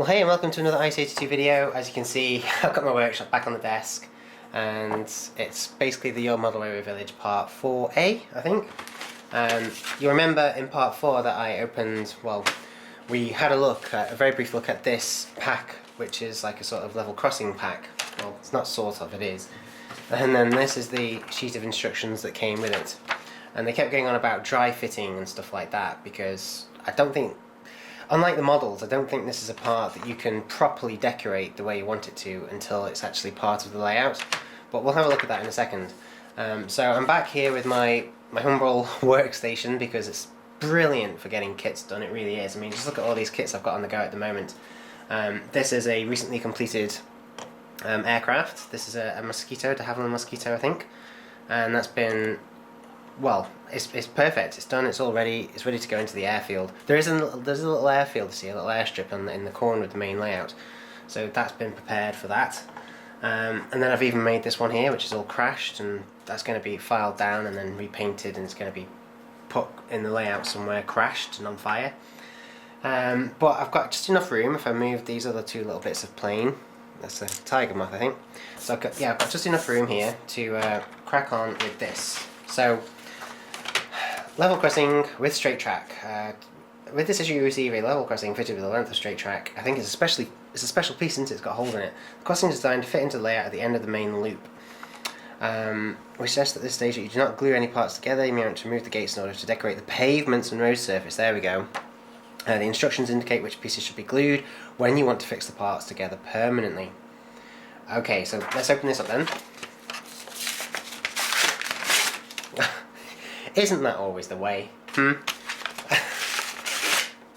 Well, hey and welcome to another IC82 video. As you can see, I've got my workshop back on the desk and it's basically the Your Model Railway Village Part 4A, I think. You remember in Part 4 that I opened, well, we had a very brief look at this pack, which is like a sort of level crossing pack. Well, it's not sort of, it is. And then this is the sheet of instructions that came with it. And they kept going on about dry fitting and stuff like that because I don't think, unlike the models, I don't think this is a part that you can properly decorate the way you want it to until it's actually part of the layout. But we'll have a look at that in a second. So I'm back here with my Humbrol workstation because it's brilliant for getting kits done, it really is. I mean, just look at all these kits I've got on the go at the moment. This is a recently completed aircraft. This is a Mosquito, de Havilland Mosquito, I think. And that's been, well, it's perfect. It's done. It's all ready. It's ready to go into the airfield. There's a little airfield to see, a little airstrip in the corner of the main layout. So that's been prepared for that. And then I've even made this one here, which is all crashed, and that's going to be filed down and then repainted, and it's going to be put in the layout somewhere, crashed and on fire. But I've got just enough room if I move these other two little bits of plane. That's a tiger moth, I think. So I've got just enough room here to crack on with this. So, level crossing with straight track. With this issue you receive a level crossing fitted with a length of straight track. I think it's a special piece since it's got holes in it. The crossing is designed to fit into the layout at the end of the main loop. We suggest at this stage that you do not glue any parts together. You may want to remove the gates in order to decorate the pavements and road surface. There we go. The instructions indicate which pieces should be glued when you want to fix the parts together permanently. Okay, so let's open this up then. Isn't that always the way?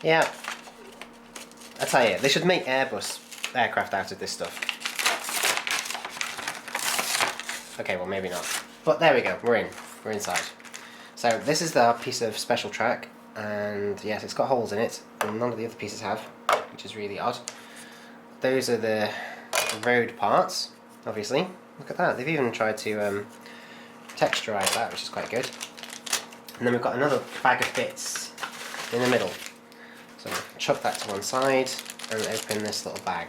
Yeah. I tell you, they should make Airbus aircraft out of this stuff. Okay, well maybe not. But there we go, we're inside. So this is our piece of special track, and yes, it's got holes in it, and none of the other pieces have, which is really odd. Those are the road parts, obviously. Look at that, they've even tried to texturize that, which is quite good. And then we've got another bag of bits in the middle. So chuck that to one side and open this little bag.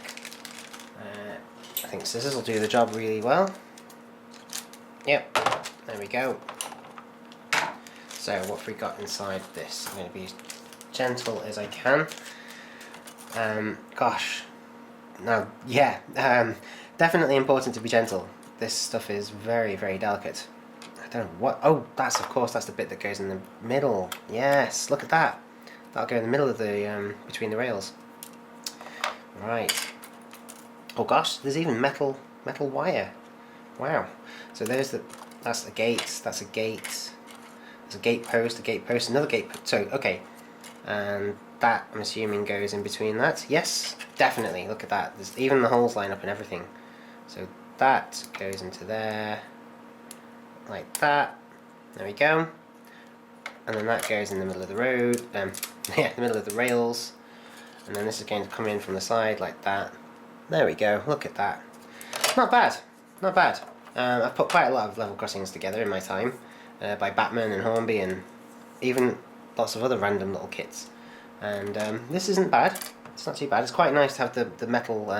I think scissors will do the job really well. Yep, there we go. So what have we got inside this? I'm going to be as gentle as I can. Gosh, no, yeah, definitely important to be gentle. This stuff is very, very delicate. I don't know what, oh, that's the bit that goes in the middle. Yes, look at that. That'll go in the middle of the, between the rails. Right. Oh gosh, there's even metal wire. Wow. So that's the gate, that's a gate. There's a gate post, another gate post. So, okay. And that, I'm assuming, goes in between that. Yes, definitely, look at that. There's even the holes line up and everything. So that goes into there. Like that. There we go. And then that goes in the middle of the road. Yeah, the middle of the rails. And then this is going to come in from the side like that. There we go. Look at that. Not bad. Not bad. I've put quite a lot of level crossings together in my time by Batman and Hornby and even lots of other random little kits. And this isn't bad. It's not too bad. It's quite nice to have the metal,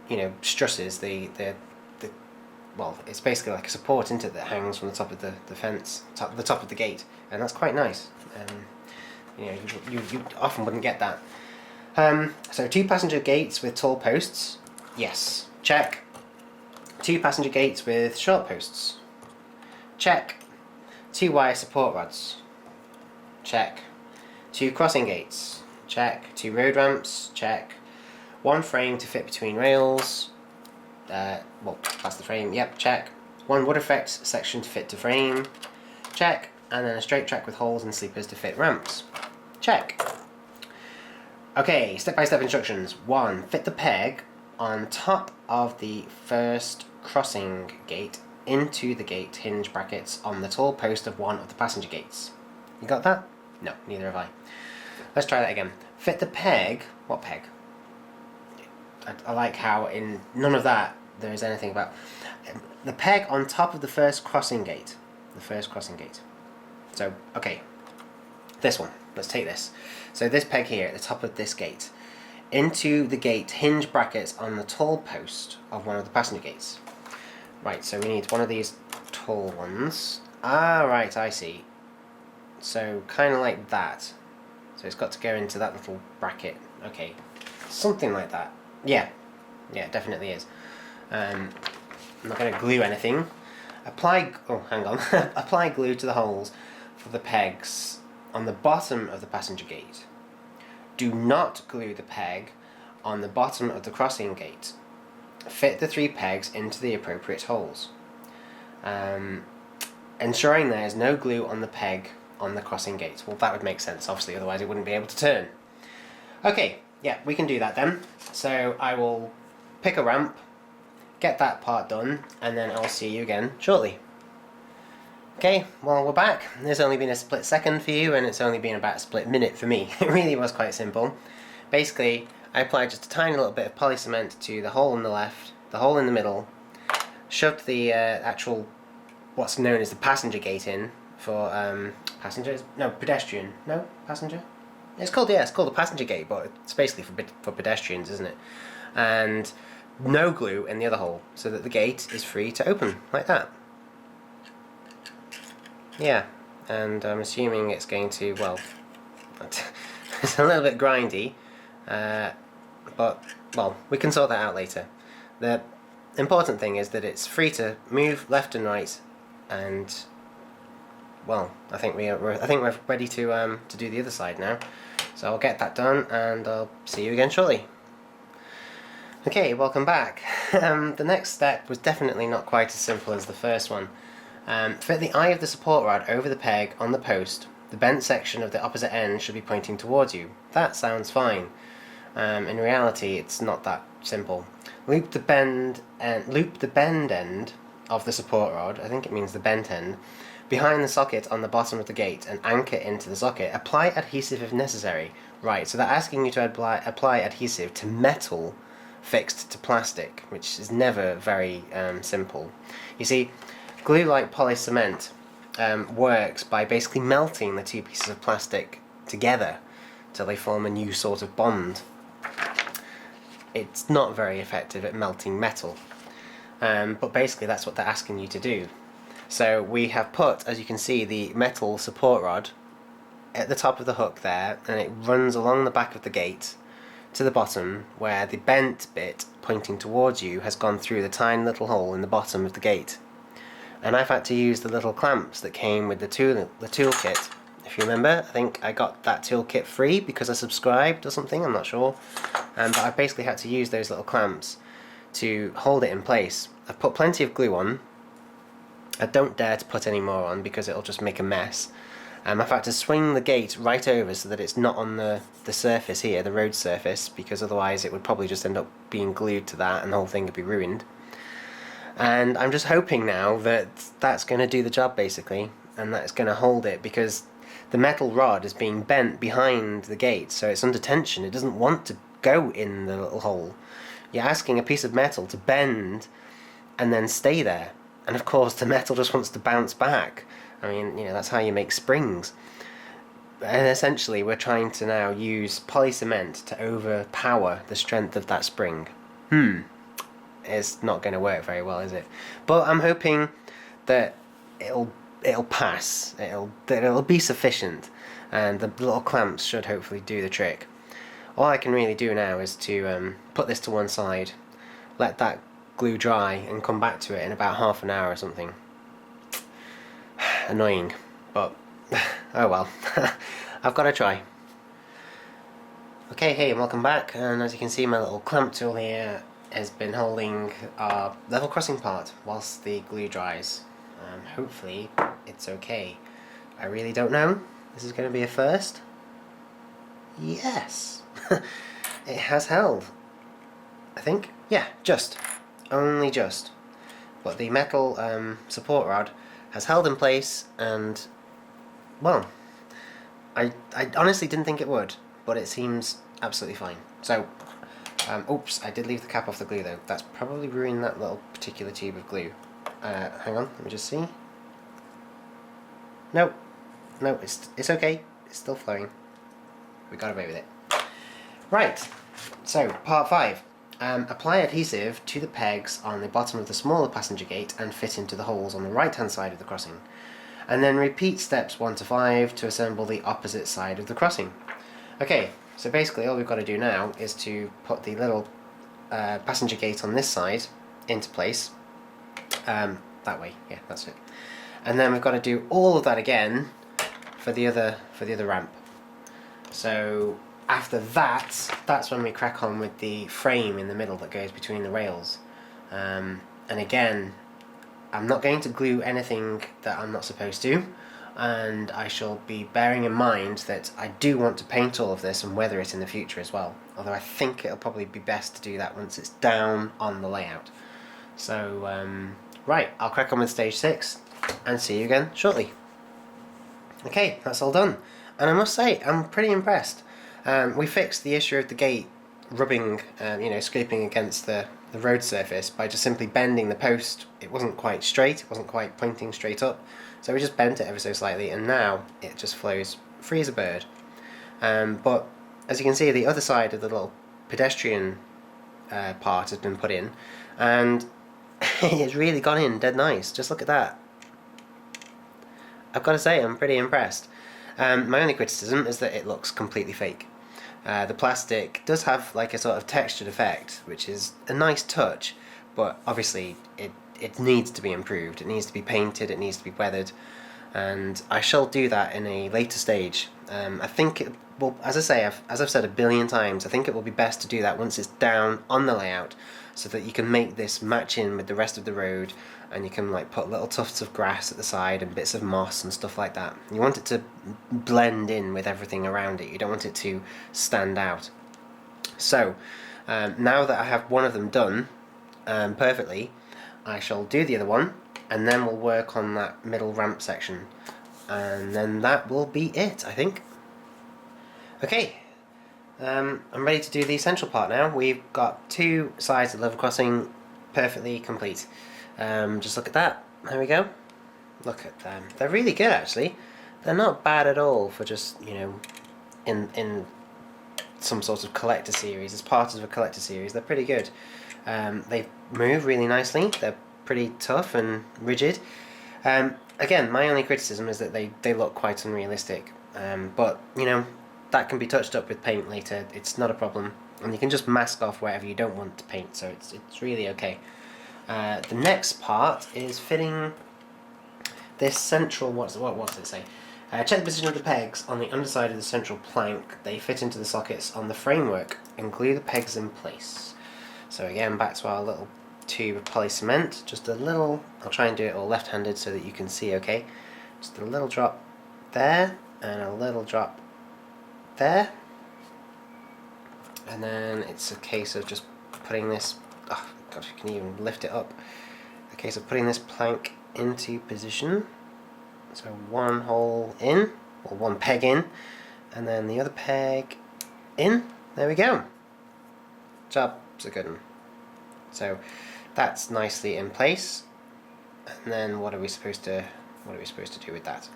you know, strusses. Well, it's basically like a support into it that hangs from the top of the fence, the top of the gate, and that's quite nice. You know, you often wouldn't get that. So 2 passenger gates with tall posts, yes, check. 2 passenger gates with short posts, check. 2 wire support rods, check. 2 crossing gates, check. 2 road ramps, check. 1 frame to fit between rails. Well, that's the frame, yep, check. 1 wood effects section to fit to frame, check. And then a straight track with holes and sleepers to fit ramps, check. Okay, step-by-step instructions. 1. Fit the peg on top of the first crossing gate into the gate hinge brackets on the tall post of one of the passenger gates. You got that? No, neither have I. Let's try that again. Fit the peg, what peg? I like how in none of that there is anything about the peg on top of the first crossing gate. The first crossing gate. So, okay, this one. Let's take this. So this peg here at the top of this gate, into the gate hinge brackets on the tall post of one of the passenger gates. Right, so we need one of these tall ones. Ah, right, I see. So kind of like that. So it's got to go into that little bracket. Okay, something like that. Yeah, it definitely is. I'm not going to glue anything. Apply glue to the holes for the pegs on the bottom of the passenger gate. Do not glue the peg on the bottom of the crossing gate. Fit the 3 pegs into the appropriate holes. Ensuring there is no glue on the peg on the crossing gate. Well, that would make sense, obviously, otherwise it wouldn't be able to turn. Okay, yeah, we can do that then. So I will pick a ramp, get that part done, and then I'll see you again shortly. Okay, well, we're back. There's only been a split second for you, and it's only been about a split minute for me. It really was quite simple. Basically, I applied just a tiny little bit of poly cement to the hole on the left, the hole in the middle, shoved the actual, what's known as the passenger gate in for passengers. No, pedestrian. No, passenger. It's called the passenger gate, but it's basically for pedestrians, isn't it? And no glue in the other hole, so that the gate is free to open like that. Yeah, and I'm assuming it's going to, well, it's a little bit grindy, but, well, we can sort that out later. The important thing is that it's free to move left and right, and, well, I think we're ready to do the other side now. So I'll get that done, and I'll see you again shortly. Okay, welcome back. The next step was definitely not quite as simple as the first one. Fit the eye of the support rod over the peg on the post. The bent section of the opposite end should be pointing towards you. That sounds fine. In reality, it's not that simple. Loop the bend end of the support rod, I think it means the bent end, behind the socket on the bottom of the gate and anchor into the socket. Apply adhesive if necessary. Right, so they're asking you to apply adhesive to metal fixed to plastic, which is never very simple. You see, glue like poly cement works by basically melting the 2 pieces of plastic together till they form a new sort of bond. It's not very effective at melting metal, but basically that's what they're asking you to do. So we have put, as you can see, the metal support rod at the top of the hook there, and it runs along the back of the gate to the bottom, where the bent bit pointing towards you has gone through the tiny little hole in the bottom of the gate. And I've had to use the little clamps that came with the toolkit. If you remember, I think I got that toolkit free because I subscribed or something, I'm not sure. But I basically had to use those little clamps to hold it in place. I've put plenty of glue on. I don't dare to put any more on because it'll just make a mess. I've had to swing the gate right over so that it's not on the surface here, the road surface, because otherwise it would probably just end up being glued to that and the whole thing would be ruined. And I'm just hoping now that that's going to do the job basically, and that's going to hold it, because the metal rod is being bent behind the gate, so it's under tension. It doesn't want to go in the little hole. You're asking a piece of metal to bend and then stay there, and of course the metal just wants to bounce back. I mean, you know, that's how you make springs. And essentially we're trying to now use poly cement to overpower the strength of that spring. It's not going to work very well, is it? But I'm hoping that it'll pass. It'll be sufficient, and the little clamps should hopefully do the trick. All I can really do now is to put this to one side, let that glue dry, and come back to it in about half an hour or something. Annoying, but oh well. I've got to try. Okay, hey, and welcome back. And as you can see, my little clamp tool here has been holding our level crossing part whilst the glue dries. Hopefully it's okay. I really don't know. This is going to be a first. Yes! It has held. I think. Yeah, only just. But the metal support rod has held in place, and, well, I honestly didn't think it would, but it seems absolutely fine. So, oops, I did leave the cap off the glue though. That's probably ruined that little particular tube of glue. Hang on, let me just see. No, it's okay. It's still flowing. We got away with it. Right, So, part 5. Apply adhesive to the pegs on the bottom of the smaller passenger gate and fit into the holes on the right hand side of the crossing. And then repeat steps 1 to 5 to assemble the opposite side of the crossing. Okay, so basically all we've got to do now is to put the little passenger gate on this side into place. That way, yeah, that's it. And then we've got to do all of that again for the other ramp. So after that, that's when we crack on with the frame in the middle that goes between the rails. And again, I'm not going to glue anything that I'm not supposed to, and I shall be bearing in mind that I do want to paint all of this and weather it in the future as well. Although I think it'll probably be best to do that once it's down on the layout. So, right, I'll crack on with stage 6 and see you again shortly. Okay, that's all done. And I must say, I'm pretty impressed. We fixed the issue of the gate rubbing, scraping against the road surface by just simply bending the post. It wasn't quite straight, it wasn't quite pointing straight up, so we just bent it ever so slightly, and now it just flows free as a bird. But as you can see, the other side of the little pedestrian part has been put in, and it's really gone in dead nice. Just look at that. I've got to say, I'm pretty impressed. My only criticism is that it looks completely fake. The plastic does have like a sort of textured effect, which is a nice touch, but obviously it needs to be improved. It needs to be painted, it needs to be weathered, and I shall do that in a later stage. I think it will, as I say, as I've said a billion times, I think it will be best to do that once it's down on the layout, so that you can make this match in with the rest of the road, and you can like put little tufts of grass at the side and bits of moss and stuff like that. You want it to blend in with everything around it. You don't want it to stand out. So now that I have one of them done perfectly, I shall do the other one, and then we'll work on that middle ramp section, and then that will be it, I think. Okay, I'm ready to do the central part now. We've got 2 sides of the level crossing perfectly complete. Just look at that. There we go. Look at them. They're really good, actually. They're not bad at all for just, in some sort of collector series. As part of a collector series, they're pretty good. They move really nicely. They're pretty tough and rigid. Again, my only criticism is that they look quite unrealistic. But, that can be touched up with paint later. It's not a problem. And you can just mask off wherever you don't want to paint, so it's really okay. The next part is fitting this central, what does it say? Check the position of the pegs on the underside of the central plank. They fit into the sockets on the framework, and glue the pegs in place. So again, back to our little tube of poly cement, just a little, I'll try and do it all left-handed so that you can see okay. Just a little drop there, and a little drop there. And then it's a case of just putting this, oh god, you can even lift it up. A case of putting this plank into position. So one hole in, or one peg in, and then the other peg in. There we go. Job's a good one. So that's nicely in place. And then what are we supposed to do with that?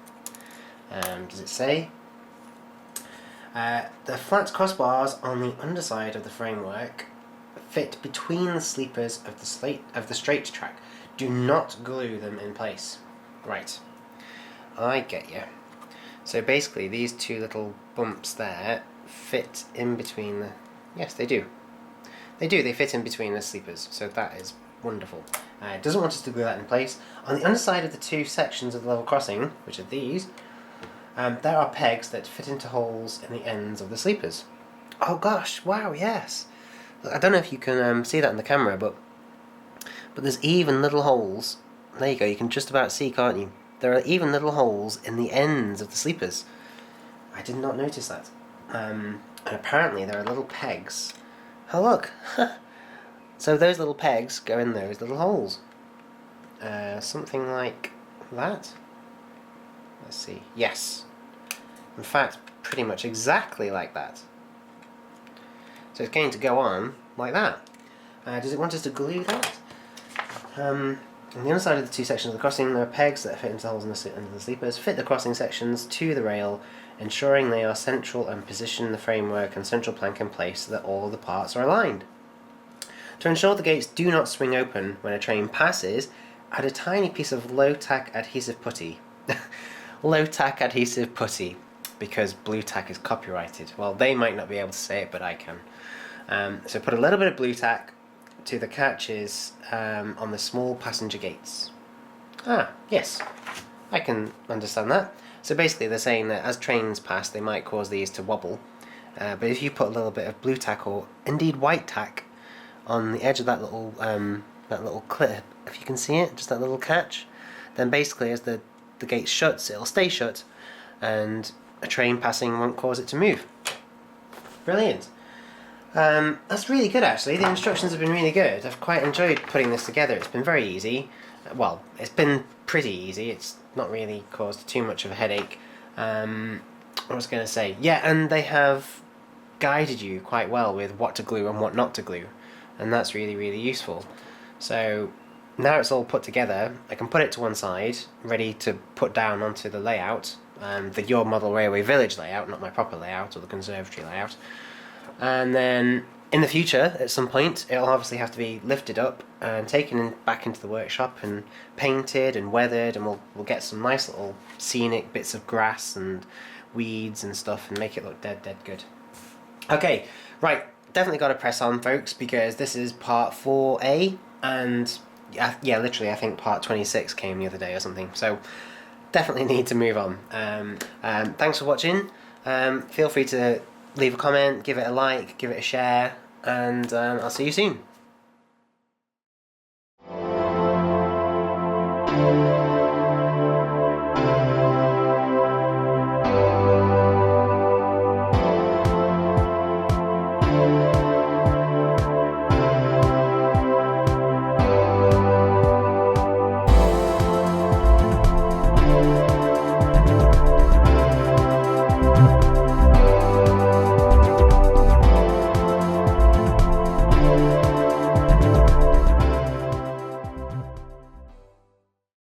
Does it say? The flat crossbars on the underside of the framework fit between the sleepers of the straight track. Do not glue them in place. Right. I get you. So basically these 2 little bumps there fit in between the... Yes, they do. They fit in between the sleepers, so that is wonderful. It doesn't want us to glue that in place. On the underside of the 2 sections of the level crossing, which are these, there are pegs that fit into holes in the ends of the sleepers. Oh gosh, wow, yes. I don't know if you can see that in the camera, but there's even little holes. There you go, you can just about see, can't you? There are even little holes in the ends of the sleepers. I did not notice that. And apparently there are little pegs. Oh look! So those little pegs go in those little holes. Something like that. Let's see. Yes. In fact, pretty much exactly like that. So it's going to go on like that. Does it want us to glue that? On the other side of the 2 sections of the crossing, there are pegs that fit into holes in the sleepers. Fit the crossing sections to the rail ensuring they are central and position the framework and central plank in place so that all the parts are aligned. To ensure the gates do not swing open when a train passes, add a tiny piece of low-tack adhesive putty. Low-tack adhesive putty, because blue tack is copyrighted. Well, they might not be able to say it, but I can. So put a little bit of blue tack to the catches on the small passenger gates. Ah, yes, I can understand that. So basically they're saying that as trains pass, they might cause these to wobble. But if you put a little bit of blue tack, or indeed white tack, on the edge of that little clip, if you can see it, just that little catch, then basically as the gate shuts, it'll stay shut, and a train passing won't cause it to move. Brilliant. That's really good actually. The instructions have been really good. I've quite enjoyed putting this together. It's been very easy. Well, it's been pretty easy. It's not really caused too much of a headache. What was I going to say? Yeah, and they have guided you quite well with what to glue and what not to glue, and that's really, really useful. So now it's all put together, I can put it to one side, ready to put down onto the layout, the Your Model Railway Village layout, not my proper layout or the conservatory layout. And then in the future, at some point, it'll obviously have to be lifted up and taken back into the workshop and painted and weathered, and we'll get some nice little scenic bits of grass and weeds and stuff and make it look dead good. Okay, right, definitely got to press on, folks, because this is part 4A, and yeah, literally I think part 26 came the other day or something, so definitely need to move on. Thanks for watching. Feel free to leave a comment, give it a like, give it a share, and I'll see you soon.